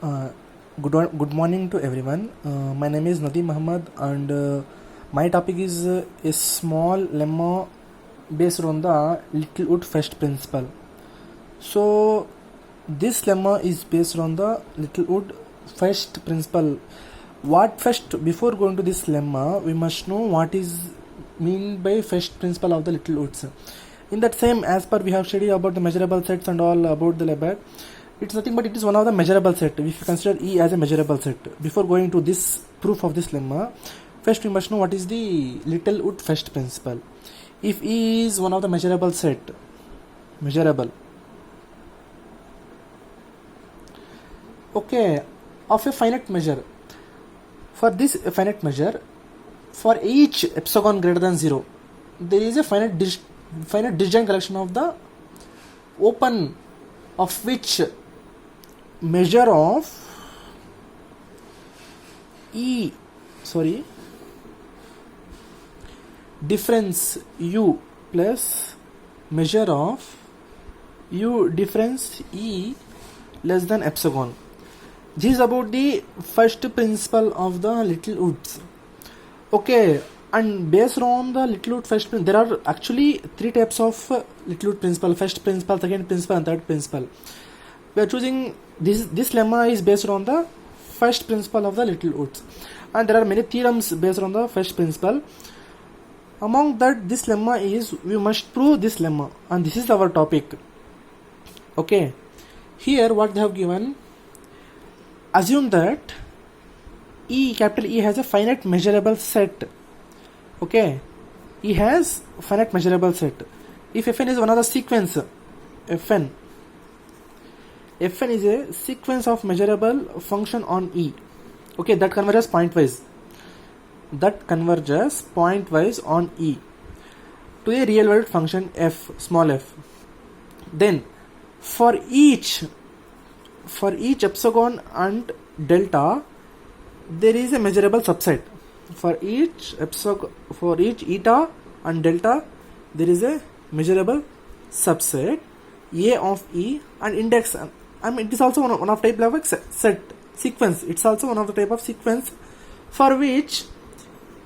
Uh, good morning to everyone. My name is Nadeem Muhammad, and my topic is a small lemma based on the Littlewood First principle. So, this lemma is based on the Littlewood First principle. What first? Before going to this lemma, we must know what is mean by first principle of the Littlewoods. In that same, as per we have studied about the measurable sets and all about the labor. It's nothing but it is one of the measurable set. If you consider E as a measurable set, before going to this proof of this lemma, first we must know what is the Littlewood first principle. If E is one of the measurable set, okay, of a finite measure. For this finite measure, for each epsilon greater than 0, there is a finite disjoint collection of the open of which measure of difference U plus measure of U difference E less than epsilon. This is about the first principle of the Littlewoods. Okay, and based on the Littlewood first principle, there are actually three types of Littlewood principle: first principle, second principle, and third principle. We are choosing this lemma is based on the first principle of the Littlewoods, and there are many theorems based on the first principle. Among that, this lemma is we must prove this lemma, and this is our topic. Okay, here what they have given: assume that capital E has a finite measurable set. Okay, E has finite measurable set. If Fn is one of the sequence, Fn is a sequence of measurable function on E. Okay, that converges pointwise. On E to a real world function f, small f. Then for each epsilon and delta, there is a measurable subset. For each eta and delta, there is a measurable subset A of E, and index. It is also one of type of set sequence. It's also one of the type of sequence for which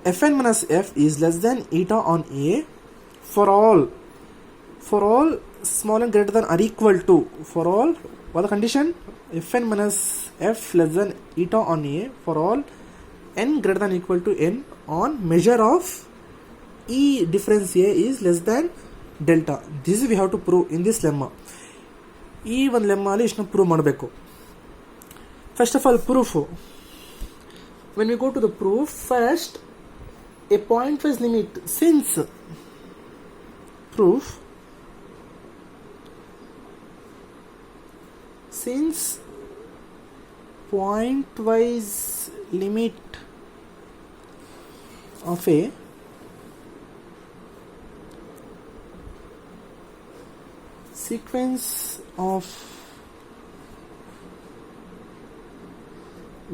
Fn minus F is less than eta on A for all small and greater than or equal to, for all, what the condition? Fn minus F less than eta on A for all n greater than equal to n on measure of E difference A is less than delta. This we have to prove in this lemma. ಈ ಒಂದು ಲೆಮ್ಮಲ್ಲಿ ಇಷ್ಟನ್ನು prove ಮಾಡಬೇಕು. First of all proof. When we go to the proof, first a point wise limit. Since point wise limit of a sequence of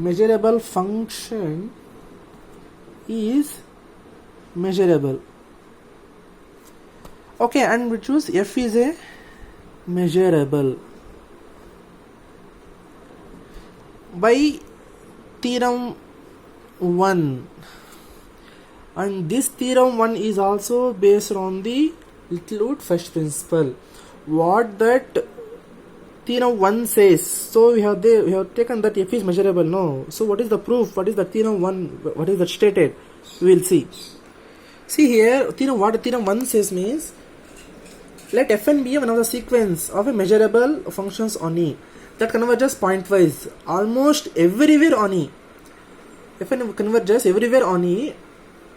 measurable function is measurable. Okay, and we choose F is a measurable by theorem 1, and this theorem 1 is also based on the Littlewood first principle. What that theorem 1 says, so we have taken that F is measurable. No, so what is the proof? What is the theorem 1? What is that stated? We will see here. What theorem 1 says means, let Fn be one of the sequence of a measurable functions on E that converges pointwise almost everywhere on E. Fn converges everywhere on E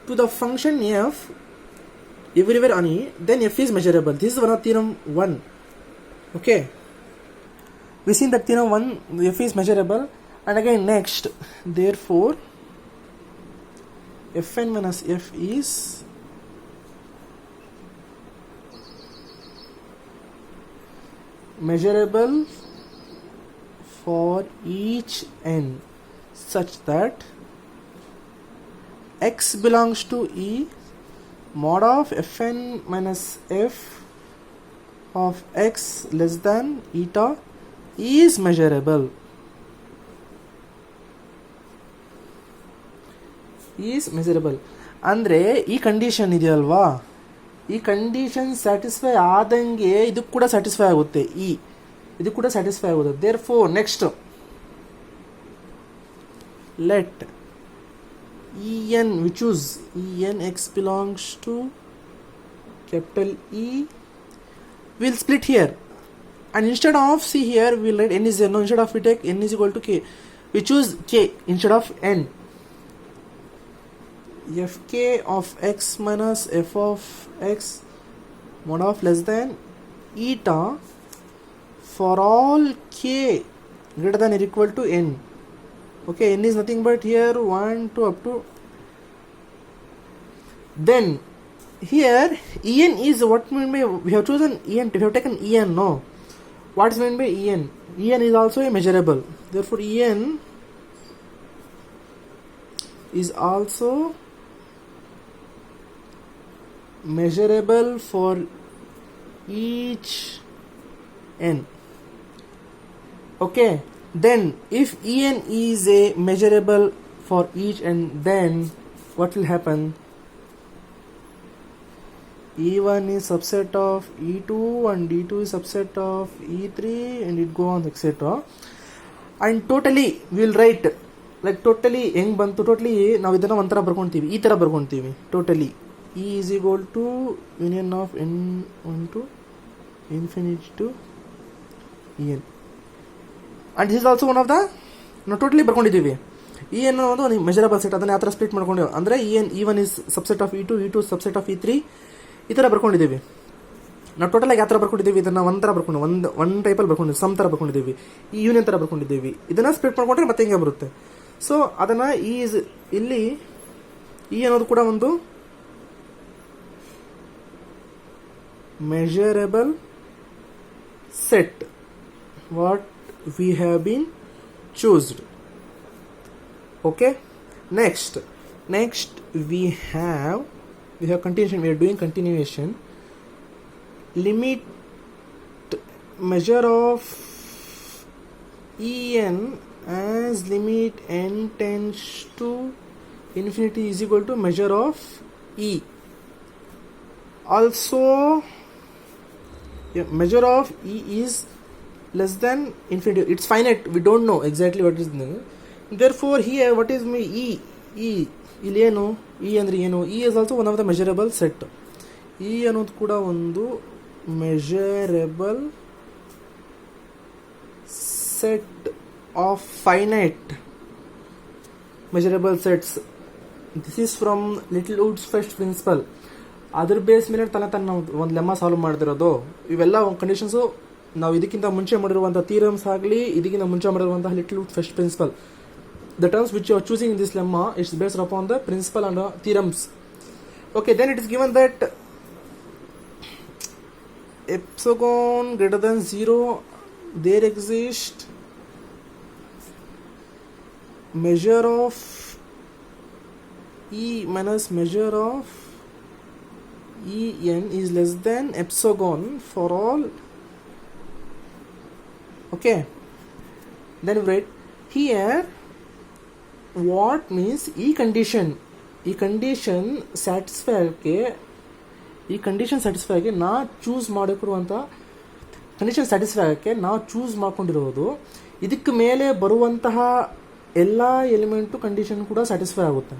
to the function F everywhere on E, then F is measurable. This is one of theorem 1. Okay, we seen that theorem 1, F is measurable. And again next, therefore Fn minus F is measurable for each n such that x belongs to E, mod of Fn minus F of x less than eta is measurable. Is measurable. ಅಂದರೆ ಈ condition ಇದೆಯಲ್ವಾ, ಈ condition satisfy ಆದಂಗೆ ಇದಕ್ಕೆ ಕೂಡ satisfy ಆಗುತ್ತೆ, ಇದು ಕೂಡ ಸ್ಯಾಟಿಸ್ಫೈ ಆಗುತ್ತೆ. Therefore next let en, we choose en x belongs to capital E. We'll split here, and instead of see here we'll write n is 0. Instead of we take n is equal to k, we choose k instead of n. Fk of x minus f of x mod of less than eta for all k greater than or equal to n. Okay, n is nothing but here 1 to up to. Then here en is what meant by, we have chosen en, we have taken en, no, what is meant by en? En is also a measurable, therefore en is also measurable for each n. Okay, then if en is a measurable for each n, then what will happen? E1 is subset of E2 and E2 is subset of E3 and it go on etc. And totally we will write like totally ಹೆಂಗ್ ಬಂತು, totally ನಾವು ಇದನ್ನ ಒಂಥರ ಬರ್ಕೊಂತೀವಿ, ಈ ತರ ಬರ್ಕೊಂತೀವಿ. totally E is equal to union of n1 to infinity to en, and this is also one of the, ನಾವು totally ಬರ್ಕೊಂಡಿದ್ದೀವಿ. E N ಒಂದು measurable set, ಅದನ್ನ ಯಾವ ಥರ ಸ್ಪ್ಲಿಟ್ ಮಾಡ್ಕೊಂಡಿವಿ ಅಂದರೆ E1 is subset of E2, E2 subset of E3, ಈ ಥರ ಬರ್ಕೊಂಡಿದ್ದೀವಿ. ನಾವು ಟೋಟಲಾಗಿ ಯಾವ ಥರ ಬರ್ಕೊಂಡಿದ್ದೀವಿ, ಇದನ್ನು ಒಂಥರ ಬರ್ಕೊಂಡು ಒನ್ ಟೈಪಲ್ಲಿ ಬರ್ಕೊಂಡಿದ್ದೀವಿ, ಸಮ್ ಥರ ಬರ್ಕೊಂಡಿದ್ದೀವಿ, ಈ ಯೂನಿಯನ್ ಥರ ಬರ್ಕೊಂಡಿದ್ದೀವಿ. ಇದನ್ನು ಸ್ಪ್ಲಿಟ್ ಮಾಡ್ಕೊಂಡ್ರೆ ಮತ್ತೆ ಹಿಂಗೆ ಬರುತ್ತೆ. ಸೊ ಅದನ್ನು ಇಲ್ಲಿ ಇ ಅನ್ನೋದು ಕೂಡ ಒಂದು measurable set what we have been chosen. Okay, next we have continuation, we are doing continuation. Limit measure of en as limit n tends to infinity is equal to measure of e. Also measure of e is less than infinity, it's finite, we don't know exactly what is the, therefore here what is my e ಇಲ್ಲಿ ಏನು e ಅಂದ್ರೆ ಏನು, e is also one of the measurable set. e ಅನ್ನೋದು ಕೂಡ ಒಂದು measurable set of finite measurable sets. This is from Littlewood's first principle. ಅದ್ರ base ಮೇಲೆ ತನ್ನ ಒಂದು ಲೆಮ್ಮ ಸಾಲ್ವ್ ಮಾಡ್ತಿರೋದು. ಇವೆಲ್ಲ ಕಂಡೀಷನ್ಸು ನಾವು ಇದಕ್ಕಿಂತ ಮುಂಚೆ ಮಾಡಿರುವಂಥ ಥಿಯರಮ್ಸ್ ಆಗಲಿ, ಇದಕ್ಕಿಂತ ಮುಂಚೆ ಮಾಡಿರುವಂತಹ Littlewood first principle. The terms which you are choosing in this lemma it's based upon the principle and theorems. Okay, then it is given that epsilon greater than 0 there exists measure of e minus measure of en is less than epsilon for all. Okay, then we write here what means e condition satisfy ಈ condition satisfy ಆಗಿ ನಾ choose ಮಾಡಿಕೊಡುವಂಥ condition satisfy ಆಗೋಕ್ಕೆ ನಾವು choose ಮಾಡ್ಕೊಂಡಿರೋದು, ಇದಕ್ಕೆ ಮೇಲೆ ಬರುವಂತಹ ಎಲ್ಲ ಎಲಿಮೆಂಟು ಕಂಡೀಷನ್ ಕೂಡ ಸ್ಯಾಟಿಸ್ಫೈ ಆಗುತ್ತೆ.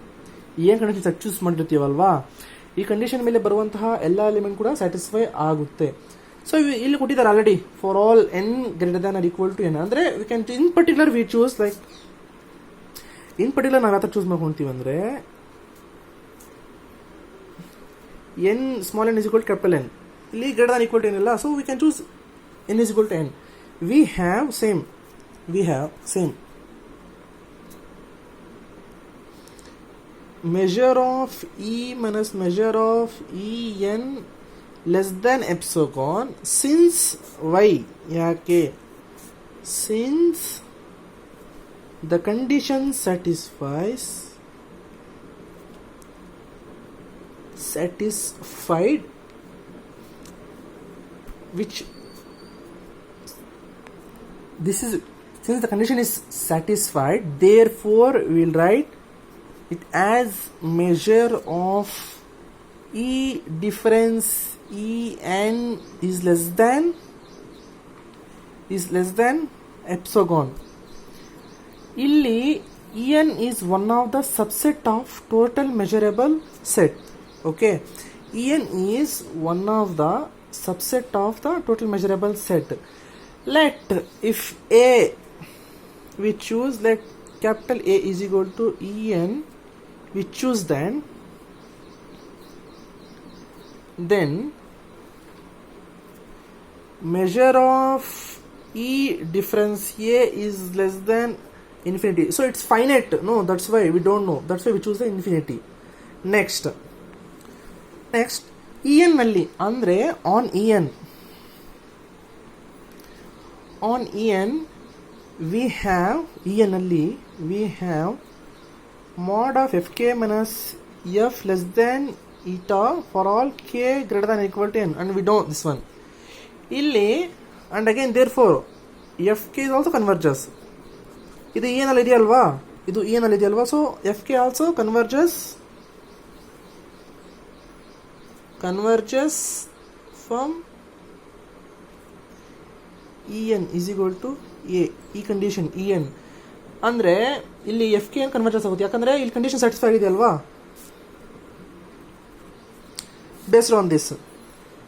ಏನು ಕಂಡೀಷನ್ ಚೂಸ್ ಮಾಡಿರ್ತೀವಲ್ವಾ, ಈ ಕಂಡೀಷನ್ ಮೇಲೆ ಬರುವಂತಹ ಎಲ್ಲ ಎಲಿಮೆಂಟ್ ಕೂಡ ಸ್ಯಾಟಿಸ್ಫೈ ಆಗುತ್ತೆ. ಸೊ ಇಲ್ಲಿ ಕೊಟ್ಟಿದ್ದಾರೆ already for all n greater than or equal to n. ಅಂದರೆ we can in particular we choose like in particular ನಾವು ಯಾವ ಥರ ಚೂಸ್ ಮಾಡ್ಕೊತೀವಿ ಅಂದರೆ n small n is equal to capital N. ಇಲ್ಲಿ greater than equal to n ಇಲ್ಲ, so we can choose n is equal to n. We have same measure of e minus measure of en less than epsilon since y ಯಾಕೆ since the condition satisfied which this is since the condition is satisfied, therefore we will write it as measure of E difference En is less than epsilon. Illi En is one of the subset of total measurable set. Okay, En is one of the subset of the total measurable set. Let if A we choose, let capital A is equal to En, we choose then measure of E difference A is less than infinity. So it's finite. No, that's why we don't know. That's why we choose the infinity. Next En ನಲ್ಲಿ ಅಂದ್ರೆ on En we have En ನಲ್ಲಿ we have mod of fk minus f less than eta for all k greater than or equal to n, and we know this one. Illi and again therefore fk is also converges. ಇದು E ನಲ್ಲಿ ಇದೆಯಲ್ವಾ, ಇದು E ನಲ್ಲಿ ಇದೆಯಲ್ವಾ, so fk also converges from En is equal to A. ಈ condition En ಅಂದ್ರೆ ಇಲ್ಲಿ fk ಏನು ಕನ್ವರ್ಜೆನ್ಸ್ ಆಗುತ್ತೆ, ಯಾಕಂದ್ರೆ ಇಲ್ಲಿ ಕಂಡೀಷನ್ ಸ್ಯಾಟಿಸ್ಫೈ ಆಗಿದೆ ಅಲ್ವಾ, based on this.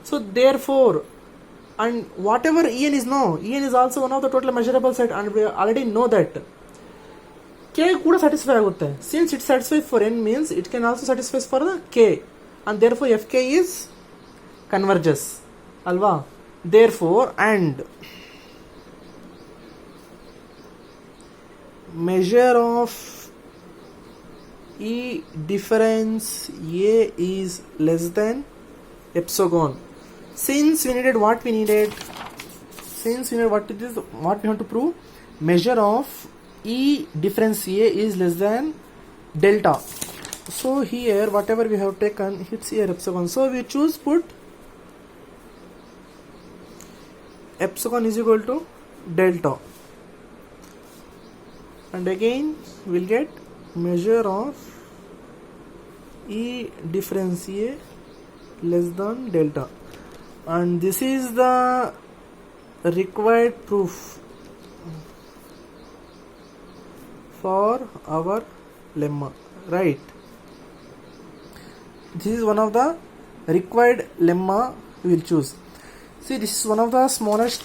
So therefore, and whatever En is no, En is also one of the total measurable set, and we already know that k ಕೂಡ satisfy ಆಗುತ್ತೆ. Since it satisfies for n means it can also satisfy for the k, and therefore fk is converges alva. Therefore and measure of E difference A is less than epsilon. Since we needed what we have to prove, measure of E difference A is less than delta. So here whatever we have taken, it's here epsilon. So we choose put epsilon is equal to delta, and again we'll get measure of E difference A less than delta, and this is the required proof for our lemma, right? This is one of the required lemma we will choose. See, this is one of the smallest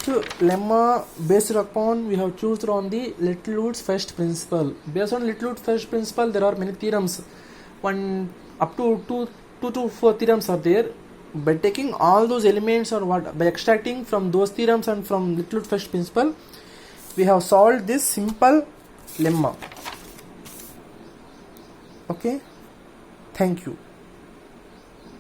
lemma based upon we have chosen on the Littlewood's first principle. Based on Littlewood's first principle, there are many theorems. One up to 2 to 4 theorems are there. By taking all those elements or what, by extracting from those theorems and from Littlewood's first principle, we have solved this simple lemma. Okay, thank you.